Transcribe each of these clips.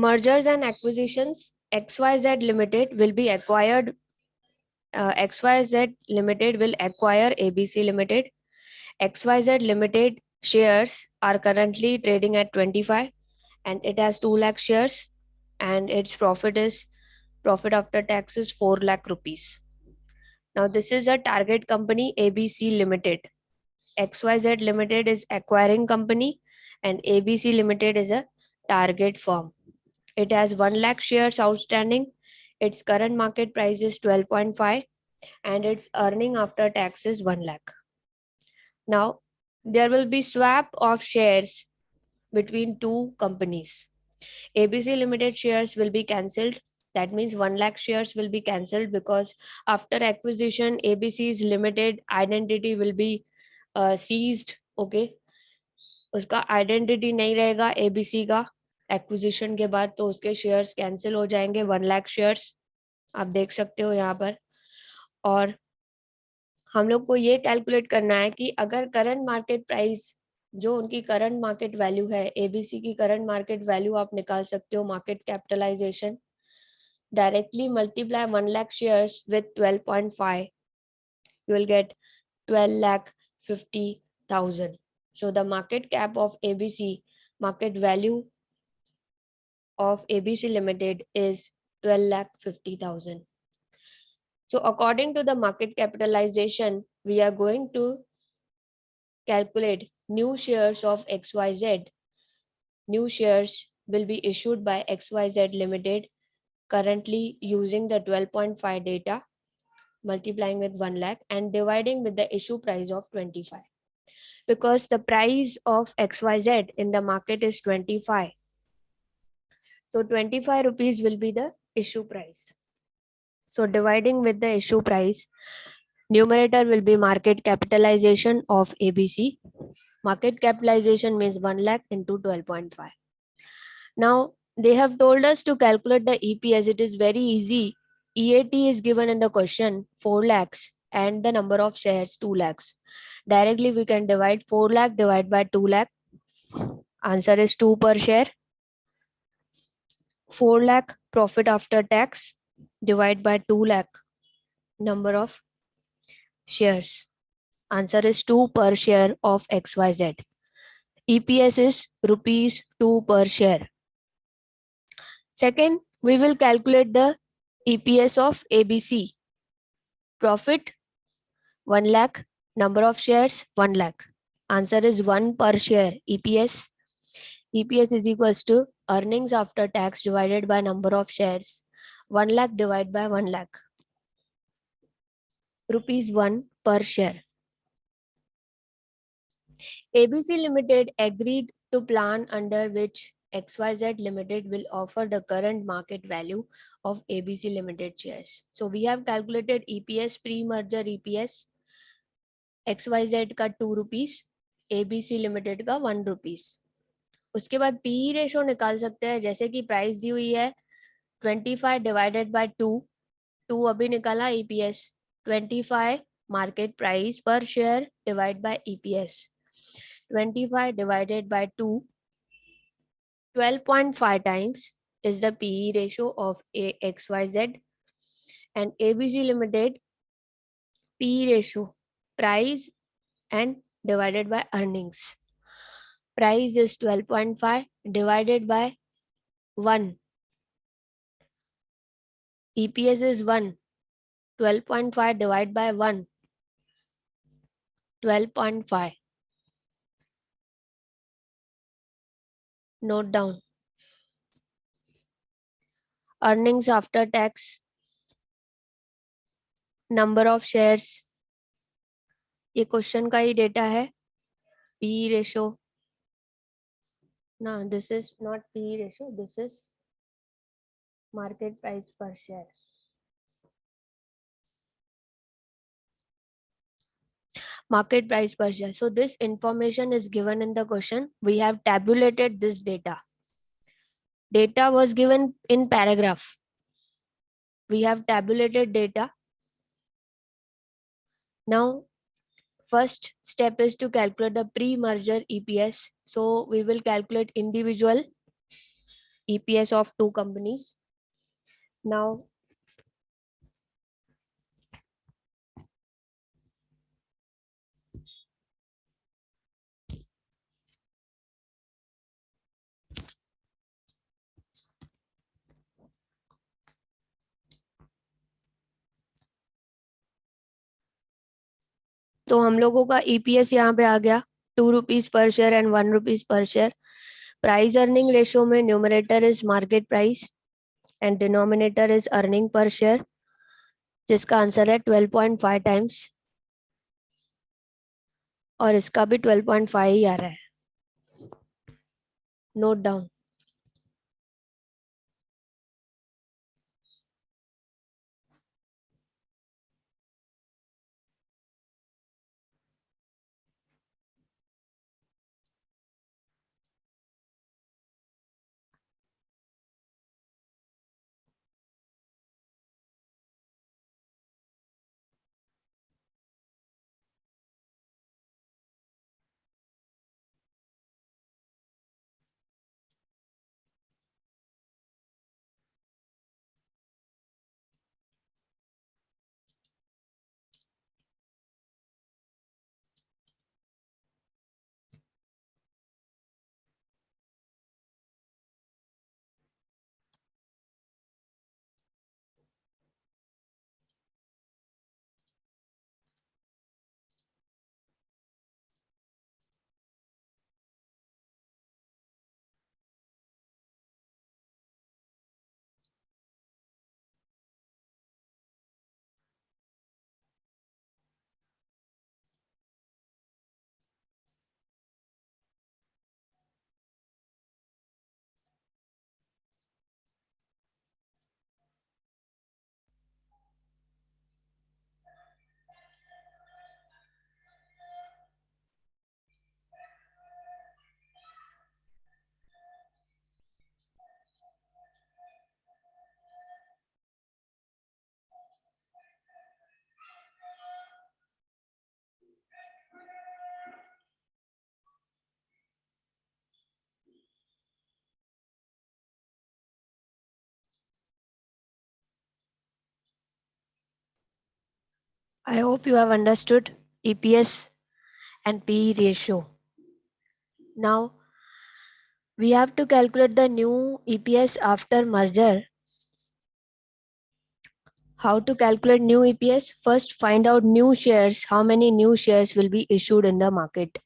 mergers and acquisitions, XYZ Limited will be acquired. XYZ Limited will acquire ABC Limited. XYZ Limited shares are currently trading at 25 and it has 2 lakh shares and its profit after tax is 4 lakh rupees. Now this is a target company ABC Limited. XYZ Limited is acquiring company and ABC Limited is a target firm. It has 1 lakh shares outstanding. Its current market price is 12.5 and its earning after tax is 1 lakh. Now there will be swap of shares between two companies. ABC Limited shares will be cancelled. That means 1 lakh shares will be cancelled because after acquisition, ABC's limited identity will be seized. Okay, उसका identity नहीं रहेगा ABC का acquisition के बाद, तो उसके shares cancel हो जाएंगे 1 लाख शेयर्स, आप देख सकते हो यहाँ पर। और हम लोग को ये कैलकुलेट करना है कि अगर करंट मार्केट प्राइस जो उनकी करंट मार्केट वैल्यू है, ABC की करंट मार्केट वैल्यू आप निकाल सकते हो, market capitalisation, directly multiply 1 lakh shares with 12.5, you will get 12 lakh 50,000. So the market cap of ABC, market value of ABC Limited is 12 lakh 50,000. So according to the market capitalization, we are going to calculate new shares of XYZ. New shares will be issued by XYZ Limited currently using the 12.5 data, multiplying with 1 lakh and dividing with the issue price of 25. Because the price of XYZ in the market is 25. So 25 rupees will be the issue price. So dividing with the issue price, numerator will be market capitalization of ABC. Market capitalization means 1 lakh into 12.5. Now they have told us to calculate the EPS. It is very easy. EAT is given in the question 4 lakhs and the number of shares 2 lakhs. Directly we can divide 4 lakh divided by 2 lakh. Answer is 2 per share. 4 lakh profit after tax divided by 2 lakh number of shares. Answer is 2 per share of XYZ. EPS is rupees 2 per share. Second, we will calculate the EPS of ABC. Profit 1 lakh, number of shares 1 lakh. Answer is 1 per share. EPS is equals to earnings after tax divided by number of shares. 1 lakh divided by 1 lakh. Rupees 1 per share. ABC Limited agreed to plan under which XYZ Limited will offer the current market value of ABC Limited shares. So we have calculated EPS, pre-merger EPS, XYZ का 2 rupees, ABC Limited का 1 rupees. उसके बाद PE ratio निकाल सकते हैं, जैसे कि price दी हुई है 25 डिवाइडेड बाय 2 अभी निकाला EPS, 25 मार्केट प्राइस पर share divide by EPS, 25 divided by 2, 12.5 times is the PE ratio of XYZ, and ABC Limited PE ratio, price and divided by earnings. Price is 12.5 divided by 1. EPS is 1. 12.5 divided by 1. 12.5. Note down. Earnings after tax, number of shares, ये question का ही data है. PE ratio, no, this is not PE ratio, this is market price per share. Market price per share. So this information is given in the question. We have tabulated this data. Data was given in paragraph. We have tabulated data. Now, first step is to calculate the pre-merger EPS. So we will calculate individual EPS of two companies. Now, तो हम लोगों का EPS यहाँ पे आ गया, 2 rupees per share and 1 rupees per share. Price earning ratio में numerator is market price and denominator is earning per share, जिसका answer है 12.5 टाइम्स, और इसका भी 12.5 ही आ रहा है. Note down. I hope you have understood EPS and PE ratio. Now, we have to calculate the new EPS after merger. How to calculate new EPS? First, find out new shares. How many new shares will be issued in the market?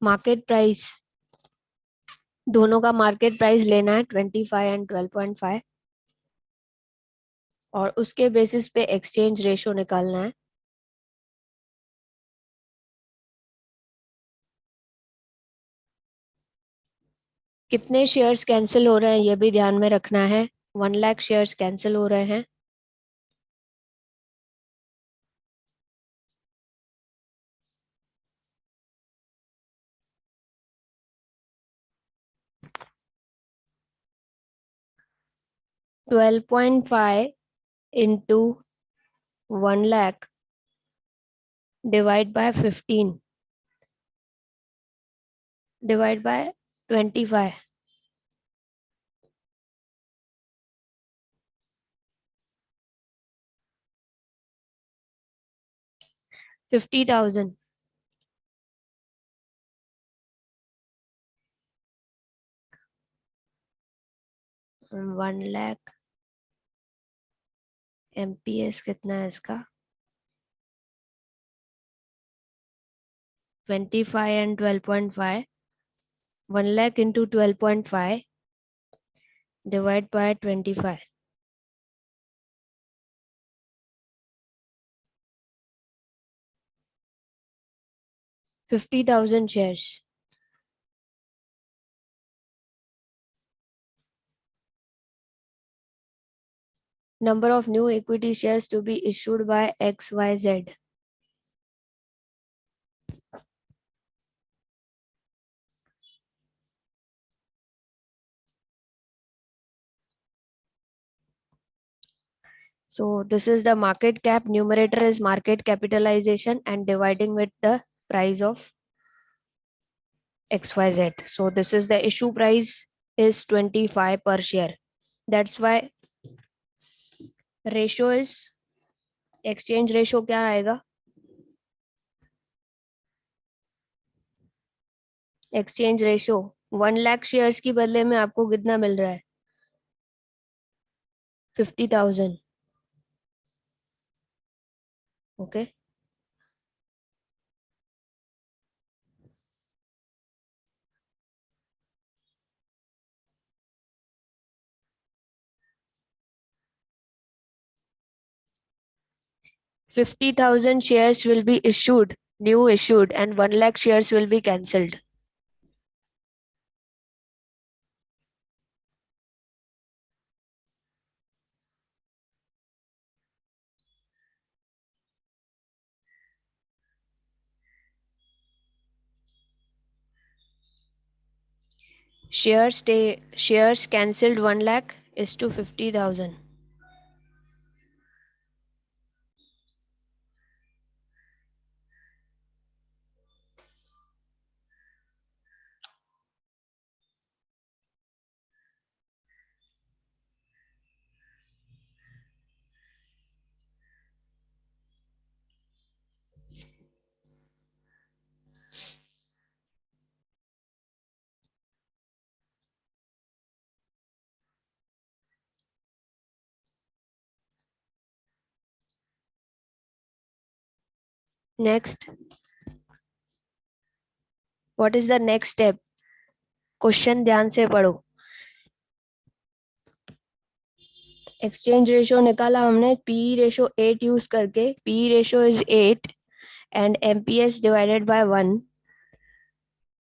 Market price, दोनों का market price लेना है 25 and 12.5, और उसके basis पे exchange ratio निकालना है. कितने शेयर्स कैंसिल हो रहे हैं ये भी ध्यान में रखना है. 1 लाख शेयर्स कैंसिल हो रहे हैं. $12.5 into 1 lakh divide by 15 divide by 25. 50,000. 1 lakh MPS कितना है इसका? 25 and 12.5. 1 lakh into 12.5 divide by 25. 50,000 shares. Number of new equity shares to be issued by XYZ. So this is the market cap. Numerator is market capitalization and dividing with the price of XYZ. So this is the issue price is 25 per share. That's why ratio is exchange ratio क्या आएगा? Exchange ratio 1 lakh shares की बदले में आपको कितना मिल रहा है? 50,000. Okay. $50,000 shares will be issued, new issued, and 1 lakh shares will be cancelled. Shares cancelled 1 lakh is to 50,000. Next, what is the next step? Question ध्यान से पढ़ो. एक्सचेंज रेशियो निकाला हमने पी रेशियो 8 यूज करके. P ratio is 8 and MPS divided by 1.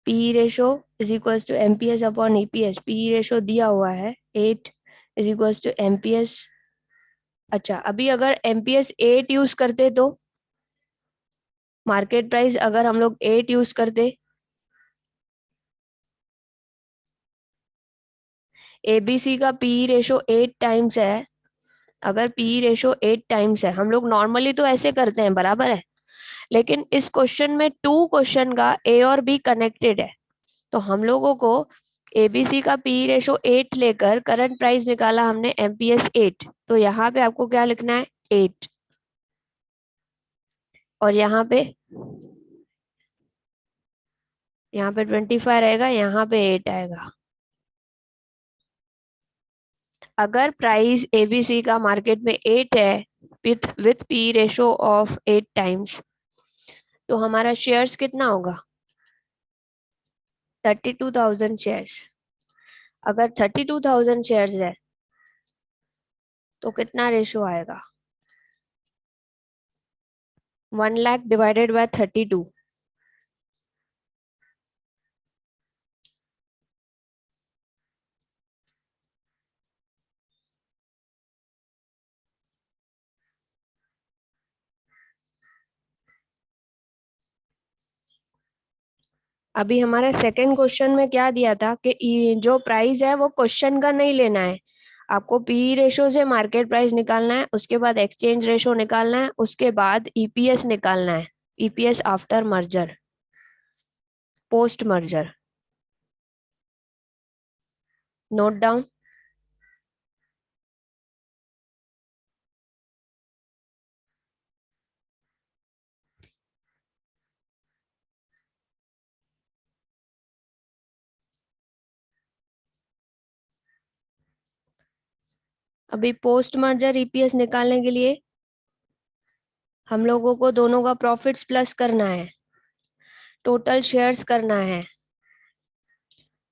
P ratio is equals to MPS upon EPS. P ratio दिया हुआ है 8 is equals to MPS. अच्छा, अभी अगर एमपीएस 8 यूज करते तो मार्केट प्राइस अगर हम लोग 8 यूज करते, एबीसी का पी रेशो 8 टाइम्स है. अगर पी रेशो 8 टाइम्स है, हम लोग नॉर्मली तो ऐसे करते हैं, बराबर है. लेकिन इस क्वेश्चन में 2 क्वेश्चन का ए और बी कनेक्टेड है, तो हम लोगों को एबीसी का पी रेशो 8 लेकर करंट प्राइस निकाला हमने एमपीएस 8. तो यहाँ पे आपको क्या लिखना है? 8. और यहाँ पे 25 रहेगा, यहाँ पे 8 आएगा. अगर प्राइस एबीसी का मार्केट में 8 है with P ratio of 8 times, तो हमारा शेयर्स कितना होगा? 32,000 शेयर्स. अगर 32,000 शेयर्स है तो कितना रेशो आएगा? 1 लाख डिवाइडेड बाय 32. अभी हमारे सेकंड क्वेश्चन में क्या दिया था कि जो प्राइस है वो क्वेश्चन का नहीं लेना है, आपको पी रेशो से मार्केट प्राइस निकालना है, उसके बाद एक्सचेंज रेशो निकालना है, उसके बाद ईपीएस निकालना है. EPS after merger, post merger. Note down. अभी पोस्ट मर्जर ईपीएस निकालने के लिए हम लोगों को दोनों का प्रॉफिट्स प्लस करना है, टोटल शेयर्स करना है.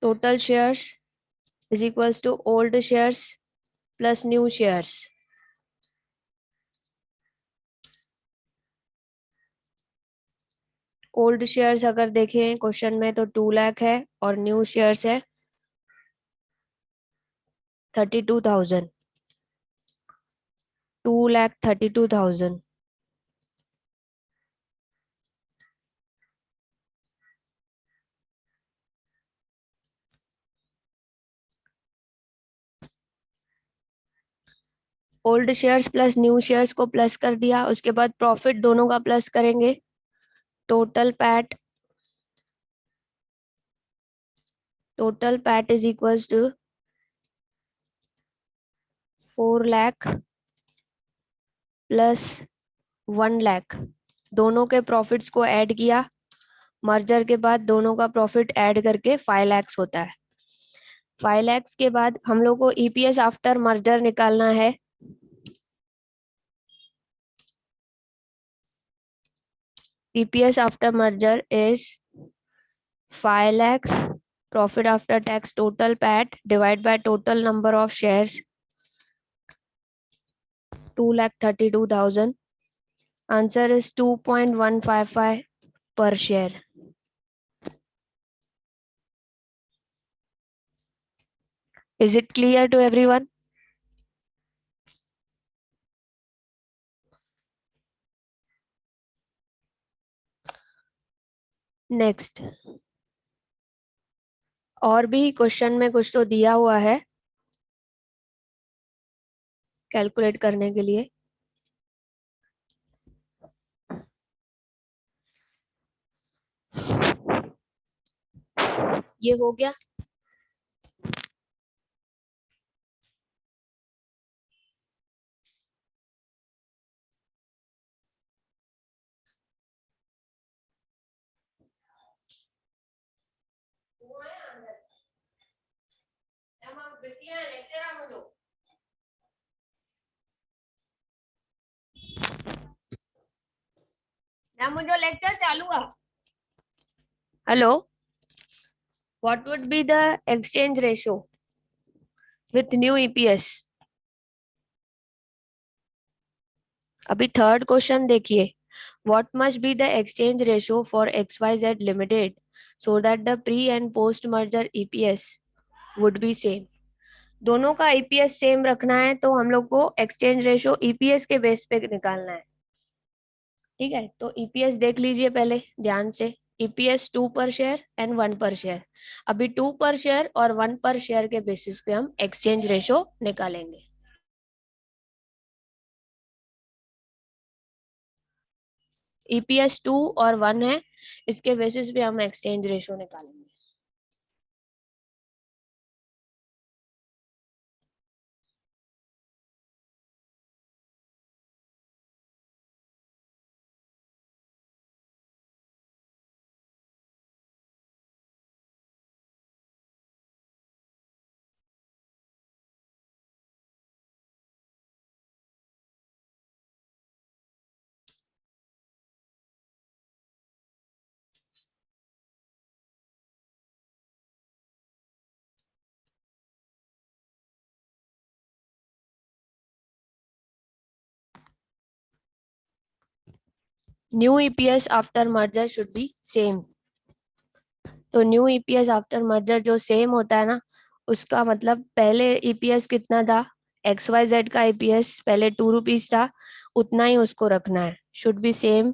Total shares is equals to old shares plus new shares. Old shares अगर देखें क्वेश्चन में तो 2 लाख है और न्यू शेयर्स है 32,000, 2,32,000। Old shares plus new shares को प्लस कर दिया, उसके बाद प्रॉफिट दोनों का प्लस करेंगे। Total PAT is equals to 4 lakh plus 1 lakh. दोनों के प्रॉफिट्स को ऐड किया, मर्जर के बाद दोनों का प्रॉफिट ऐड करके 5 लैक्स होता है। 5 लैक्स के बाद हम लोग को ईपीएस आफ्टर मर्जर निकालना है। EPS after merger is 5 lakhs profit after tax total PAT divided by total number of shares 2,32,000. Answer is 2.155 per share. Is it clear to everyone? Next. और भी क्वेश्चन में कुछ तो दिया हुआ है कैलकुलेट करने के लिए। ये हो गया। मुझे लेक्चर चालू है। Hello, what would be the exchange ratio with new EPS? अभी थर्ड क्वेश्चन देखिए। What must be the exchange ratio for XYZ limited so that the pre and post merger EPS would be same. दोनों का EPS same रखना है तो हम लोग को एक्सचेंज रेशियो ईपीएस के बेस पे निकालना है। ठीक है, तो ईपीएस देख लीजिए पहले ध्यान से। ईपीएस 2 पर शेयर एंड 1 पर शेयर। अभी 2 पर शेयर और 1 पर शेयर के बेसिस पे हम एक्सचेंज रेशियो निकालेंगे। ईपीएस 2 और 1 है, इसके बेसिस पे हम एक्सचेंज रेशियो निकालेंगे। New EPS after merger should B same. तो न्यू ईपीएस आफ्टर मर्जर जो सेम होता है ना, उसका मतलब पहले ईपीएस कितना था, XYZ का ईपीएस पहले 2 रुपीज था, उतना ही उसको रखना है। Should be same.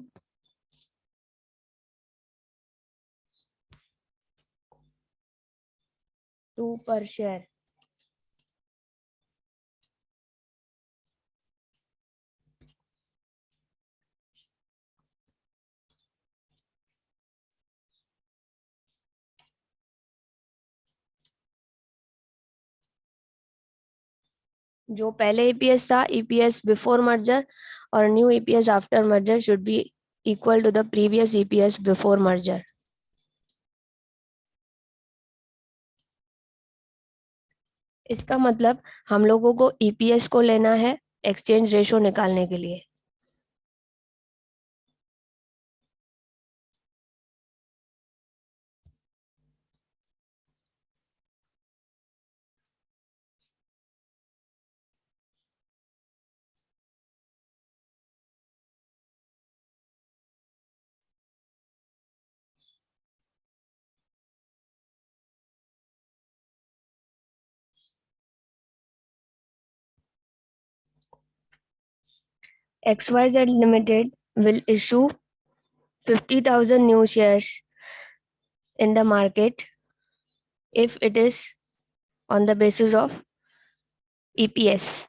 2 पर शेयर। जो पहले ईपीएस था, ईपीएस बिफोर मर्जर और new EPS after merger should be equal to the previous EPS before merger. इसका मतलब हम लोगों को ईपीएस को लेना है एक्सचेंज रेशो निकालने के लिए। XYZ Limited will issue 50,000 new shares in the market if it is on the basis of EPS.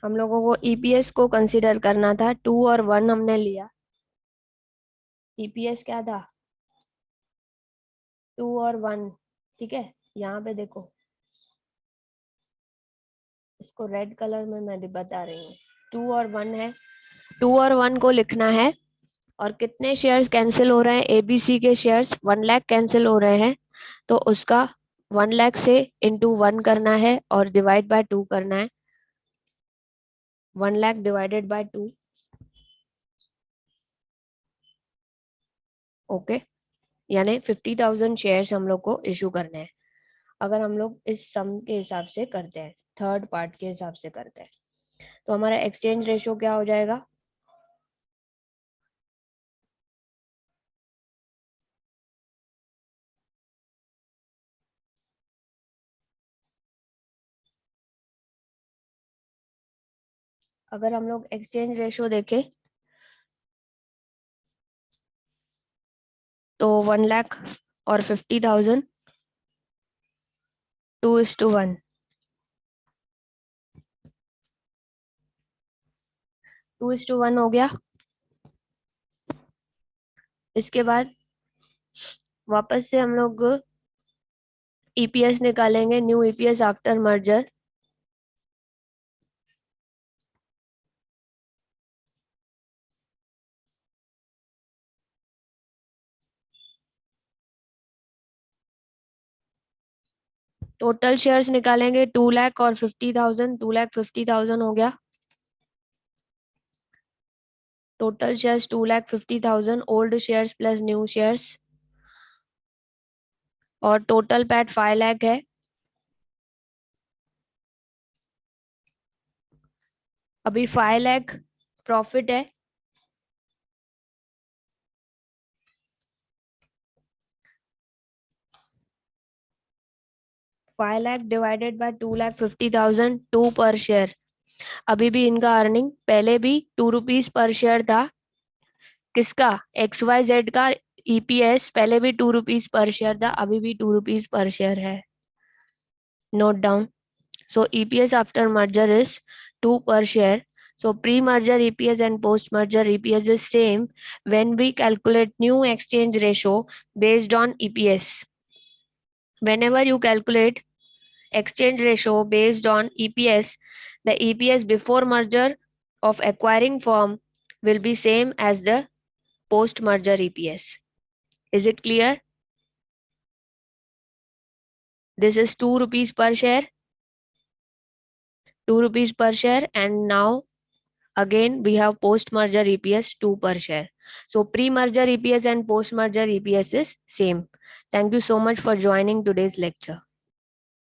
हम लोगों को EPS को कंसिडर करना था, 2 और 1 हमने लिया। EPS क्या था? 2 और 1, ठीक है। यहाँ पे देखो, इसको रेड कलर में मैं बता रही हूँ। 2 और 1 है, 2 और 1 को लिखना है। और कितने शेयर्स कैंसिल हो रहे हैं? ABC के शेयर्स 1 लाख कैंसिल हो रहे हैं, तो उसका 1 लाख से इंटू 1 करना है और डिवाइड बाय 2 करना है। 1 लाख डिवाइडेड बाय 2, ओके, यानी 50,000 शेयर्स हम लोग को इशू करने हैं। अगर हम लोग इस सम के हिसाब से करते हैं, थर्ड पार्ट के हिसाब से करते हैं, तो हमारा एक्सचेंज रेशो क्या हो जाएगा? अगर हम लोग एक्सचेंज रेशो देखें तो 1 लाख और 50,000, 2:1, 2:1 हो गया। इसके बाद वापस से हम लोग EPS निकालेंगे, new EPS after merger. Total shares निकालेंगे 2 लाख और 50,000, 2 लाख 50,000 हो गया। Total shares 2 lakh 50,000, old shares plus new shares, और टोटल पैट 5 लाख है। अभी 5 लाख प्रॉफिट है, 5 लाख डिवाइडेड बाय 2 लाख 50,000, 2 पर शेयर। अभी भी इनका अर्निंग पहले भी 2 रुपीज पर शेयर था। किसका? XYZ का EPS पहले भी 2 रुपीज पर शेयर था, अभी भी 2 रुपीज पर शेयर है। Note down. So EPS after merger is 2 per share. So pre-merger EPS and post-merger EPS is same when we calculate new exchange ratio based on EPS. Whenever you calculate exchange ratio based on EPS, the EPS before merger of acquiring firm will be same as the post-merger EPS. Is it clear? This is 2 rupees per share, 2 rupees per share, and now again we have post merger EPS 2 per share. So pre merger EPS and post merger EPS is same. Thank you so much for joining today's lecture.